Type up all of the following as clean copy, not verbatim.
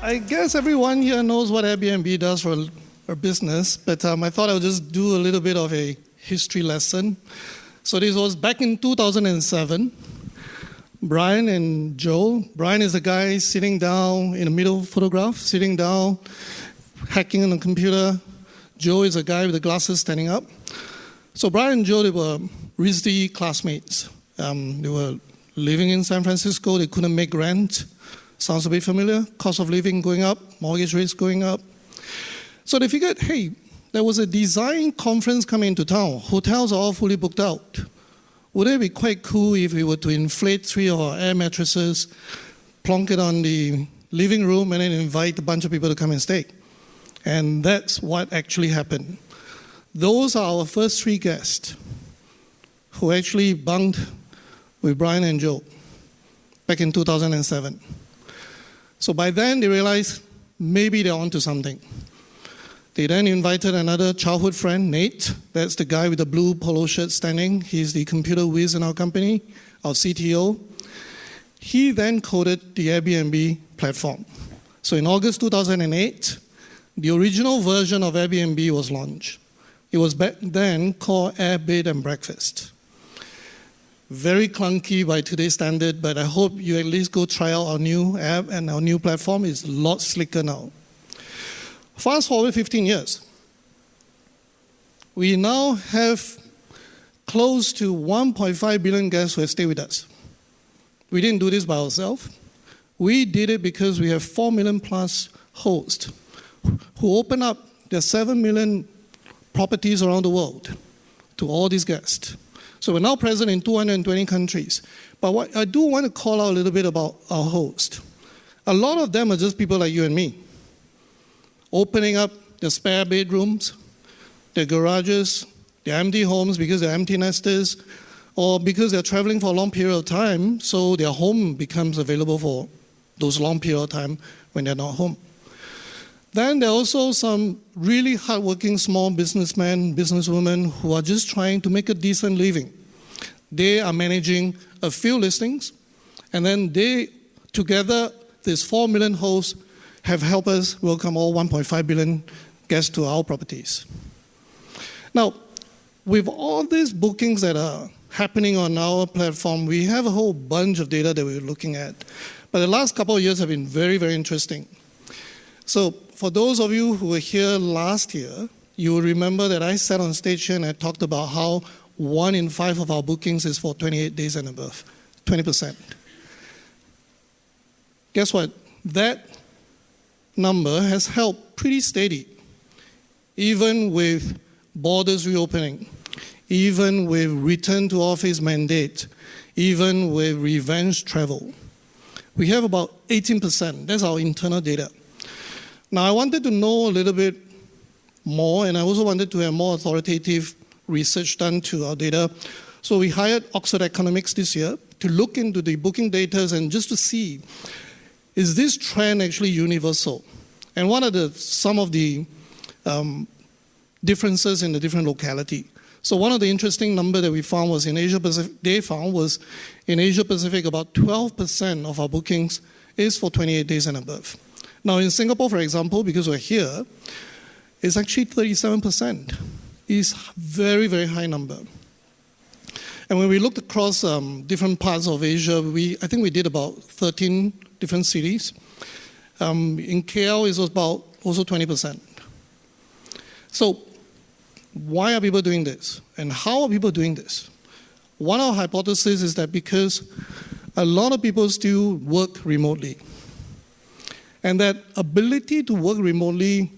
I guess everyone here knows what Airbnb does for a business, but I thought I would just do a little bit of a history lesson. So this was back in 2007. Brian and Joel. Brian is the guy sitting down in the middle photograph, sitting down, hacking on the computer. Joe is a guy with the glasses standing up. So Brian and Joe, they were RISD classmates. They were living in San Francisco. They couldn't make rent. Sounds a bit familiar? Cost of living going up, mortgage rates going up. So they figured, hey, there was a design conference coming into town. Hotels are all fully booked out. Would it be quite cool if we were to inflate 3 of our air mattresses, plonk it on the living room, and then invite a bunch of people to come and stay? And that's what actually happened. Those are our first 3 guests who actually bunked with Brian and Joe back in 2007. So by then, they realized maybe they're onto something. They then invited another childhood friend, Nate. That's the guy with the blue polo shirt standing. He's the computer whiz in our company, our CTO. He then coded the Airbnb platform. So in August 2008, the original version of Airbnb was launched. It was back then called Air, Bed, and Breakfast. Very clunky by today's standard, but I hope you at least go try out our new app, and our new platform is a lot slicker now. Fast forward 15 years. We now have close to 1.5 billion guests who have stayed with us. We didn't do this by ourselves. We did it because we have 4 million plus hosts who open up their 7 million properties around the world to all these guests. So we're now present in 220 countries. But what I do want to call out a little bit about our hosts. A lot of them are just people like you and me, opening up their spare bedrooms, their garages, their empty homes because they're empty nesters, or because they're traveling for a long period of time, so their home becomes available for those long period of time when they're not home. Then there are also some really hardworking small businessmen, businesswomen who are just trying to make a decent living. They are managing a few listings, and then they, together, these 4 million hosts, have helped us welcome all 1.5 billion guests to our properties. Now, with all these bookings that are happening on our platform, we have a whole bunch of data that we're looking at. But the last couple of years have been very, very interesting. So for those of you who were here last year, you will remember that I sat on stage here and I talked about how 1 in 5 of our bookings is for 28 days and above, 20%. Guess what? That number has held pretty steady, even with borders reopening, even with return to office mandate, even with revenge travel. We have about 18%. That's our internal data. Now, I wanted to know a little bit more, and I also wanted to have more authoritative research done to our data. So we hired Oxford Economics this year to look into the booking data and just to see, is this trend actually universal? And what are some of the differences in the different locality? So one of the interesting number that we found was in Asia Pacific, in Asia Pacific, about 12% of our bookings is for 28 days and above. Now in Singapore, for example, because we're here, it's actually 37%. It's very, very high number. And when we looked across different parts of Asia, I think we did about 13 different cities. In KL, it was about also 20%. So why are people doing this? And how are people doing this? One of our hypotheses is that because a lot of people still work remotely. And that ability to work remotely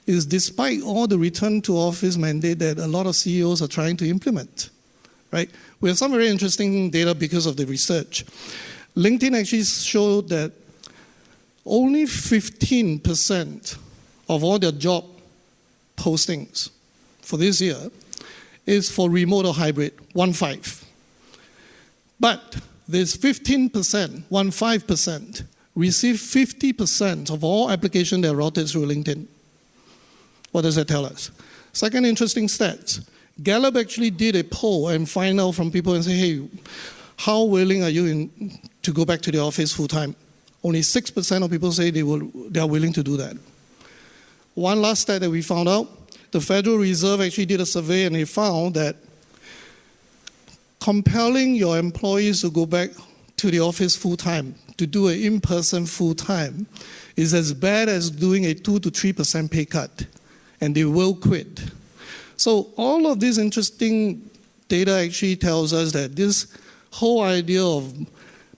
is despite all the return to office mandate that a lot of CEOs are trying to implement, right? We have some very interesting data because of the research. LinkedIn actually showed that only 15% of all their job postings for this year is for remote or hybrid, 1.5. But this 15%, 1.5%, receive 50% of all applications that are routed through LinkedIn. What does that tell us? Second interesting stat, Gallup actually did a poll and find out from people and say, hey, how willing are you to go back to the office full time? Only 6% of people say they are willing to do that. One last stat that we found out, the Federal Reserve actually did a survey and they found that compelling your employees to go back to the office full-time, to do an in-person full-time, is as bad as doing a 2 to 3% pay cut, and they will quit. So all of this interesting data actually tells us that this whole idea of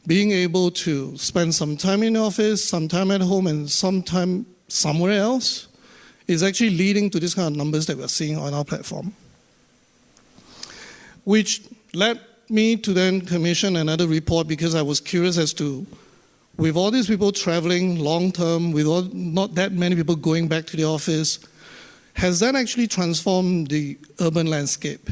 being able to spend some time in the office, some time at home, and some time somewhere else is actually leading to this kind of numbers that we're seeing on our platform. Which led me to then commission another report because I was curious as to, with all these people traveling long term, with not that many people going back to the office, has that actually transformed the urban landscape?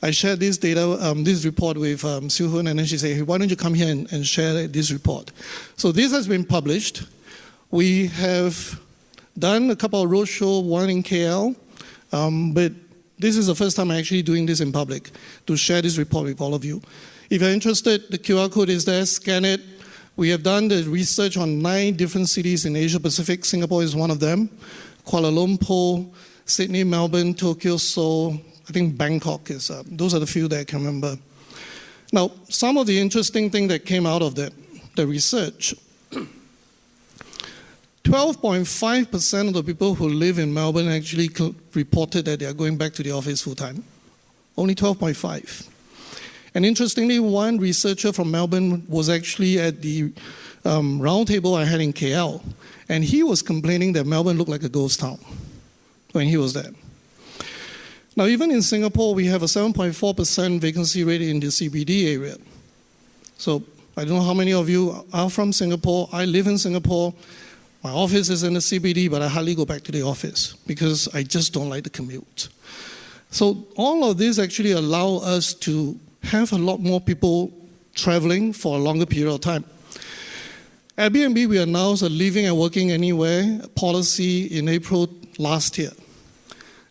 I shared this data, this report with Seoul, and then she said, hey, why don't you come here and share this report? So this has been published. We have done a couple of roadshows, one in KL, but this is the first time I'm actually doing this in public to share this report with all of you. If you're interested, the QR code is there, scan it. We have done the research on 9 different cities in Asia Pacific. Singapore is one of them. Kuala Lumpur, Sydney, Melbourne, Tokyo, Seoul, I think Bangkok is, those are the few that I can remember. Now, some of the interesting things that came out of the research, 12.5% of the people who live in Melbourne actually reported that they are going back to the office full-time. Only 12.5. And interestingly, one researcher from Melbourne was actually at the roundtable I had in KL, and he was complaining that Melbourne looked like a ghost town when he was there. Now, even in Singapore, we have a 7.4% vacancy rate in the CBD area. So I don't know how many of you are from Singapore. I live in Singapore. My office is in the CBD, but I hardly go back to the office because I just don't like the commute. So all of this actually allow us to have a lot more people traveling for a longer period of time. Airbnb, we announced a living and working anywhere policy in April last year.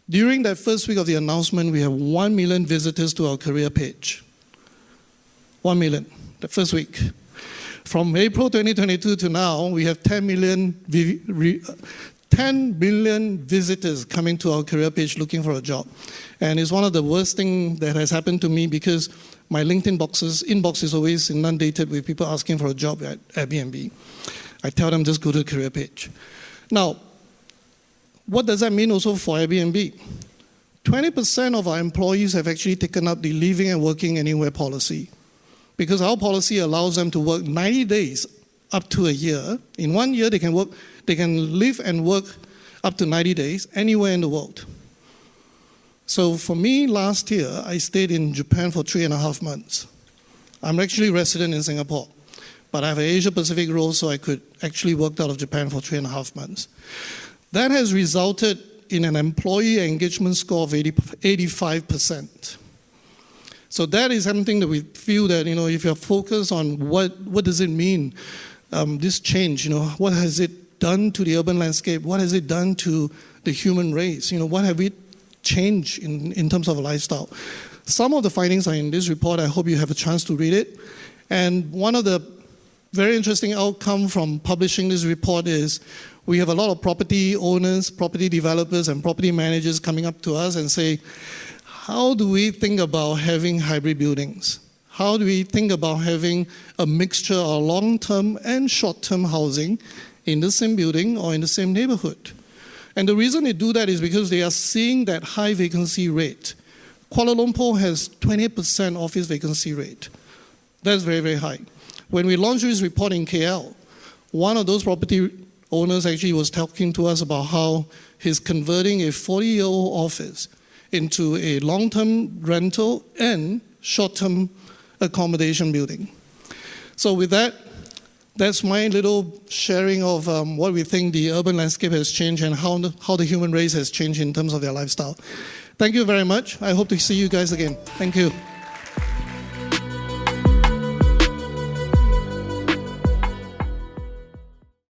During that first week of the announcement, we have 1 million visitors to our career page. 1 million, the first week. From April 2022 to now, we have 10 billion visitors coming to our career page looking for a job. And it's one of the worst things that has happened to me because my LinkedIn inbox is always inundated with people asking for a job at Airbnb. I tell them just go to the career page. Now, what does that mean also for Airbnb? 20% of our employees have actually taken up the living and working anywhere policy because our policy allows them to work 90 days up to a year. In 1 year, they can live and work up to 90 days anywhere in the world. So for me, last year, I stayed in Japan for 3.5 months. I'm actually resident in Singapore, but I have an Asia Pacific role, so I could actually work out of Japan for 3.5 months. That has resulted in an employee engagement score of 85%. So that is something that we feel that, if you're focused on what does it mean, this change, what has it done to the urban landscape? What has it done to the human race? What have we changed in terms of a lifestyle? Some of the findings are in this report. I hope you have a chance to read it. And one of the very interesting outcomes from publishing this report is we have a lot of property owners, property developers, and property managers coming up to us and say, how do we think about having hybrid buildings? How do we think about having a mixture of long-term and short-term housing in the same building or in the same neighborhood? And the reason they do that is because they are seeing that high vacancy rate. Kuala Lumpur has 20% office vacancy rate. That's very, very high. When we launched this report in KL, one of those property owners actually was talking to us about how he's converting a 40-year-old office into a long-term rental and short-term accommodation building. So with that, that's my little sharing of what we think the urban landscape has changed and how the human race has changed in terms of their lifestyle. Thank you very much. I hope to see you guys again. Thank you.